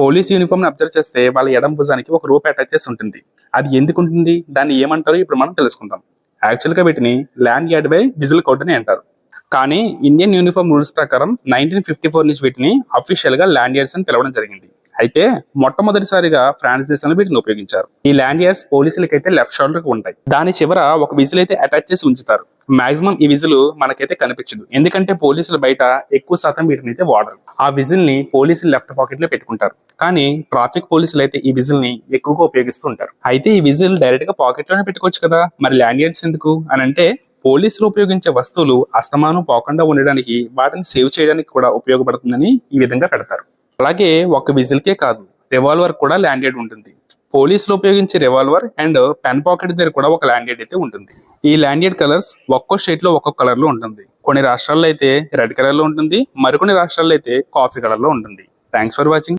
Police uniform ని observe చేస్తే వాళ్ళ ఎడం భుజానికి ఒక రోప్ అటాచ్ చేసి ఉంటుంది. అది ఎందుకు ఉంటుంది, దాన్ని ఏమంటారో ఇప్పుడు మనం తెలుసుకుందాం. యాక్చువల్ గా వీటిని land yard by whistle code అని అంటారు. కానీ ఇండియన్ యూనిఫామ్ రూల్స్ ప్రకారం 1954 నుంచి వీటిని అఫీషియల్ గా ల్యాండ్ యార్డ్స్ అని పిలవడం జరిగింది. అయితే మొట్టమొదటిసారిగా ఫ్రాన్స్ దేశంలో వీటిని ఉపయోగించారు. ఈ ల్యాండ్ యార్డ్స్ పోలీసులకైతే లెఫ్ట్ షోల్డర్ కు ఉంటాయి. దాని చివర ఒక విజిల్ అయితే అటాచ్ చేసి ఉంచుతారు. మాక్సిమం ఈ విజిల్ మనకైతే కనిపించదు, ఎందుకంటే పోలీసులు బయట ఎక్కువ శాతం వీటిని అయితే వాడరు. ఆ విజిల్ ని పోలీసులు లెఫ్ట్ పాకెట్ లో పెట్టుకుంటారు. కానీ ట్రాఫిక్ పోలీసులు అయితే ఈ విజిల్ ని ఎక్కువగా ఉపయోగిస్తూ ఉంటారు. అయితే ఈ విజిల్ డైరెక్ట్ గా పాకెట్ లోనే పెట్టుకోవచ్చు కదా, మరి ల్యాండ్ యార్డ్స్ ఎందుకు అని అంటే, పోలీసులు ఉపయోగించే వస్తువులు అస్తమానం పోకుండా ఉండడానికి, వాటిని సేవ్ చేయడానికి కూడా ఉపయోగపడుతుందని ఈ విధంగా పెడతారు. అలాగే ఒక విజిల్కే కాదు, రివాల్వర్ కూడా ల్యాండ్ యార్డ్ ఉంటుంది. పోలీసులు ఉపయోగించే రివాల్వర్ అండ్ పెన్ పాకెట్ దగ్గర కూడా ఒక ల్యాండ్ యార్డ్ అయితే ఉంటుంది. ఈ ల్యాండ్ యార్డ్ కలర్స్ ఒక్కో స్టేట్ లో ఒక్కొక్క కలర్ లో ఉంటుంది. కొన్ని రాష్ట్రాల్లో అయితే రెడ్ కలర్ లో ఉంటుంది, మరికొన్ని రాష్ట్రాల్లో అయితే కాఫీ కలర్ లో ఉంటుంది. Thanks for watching.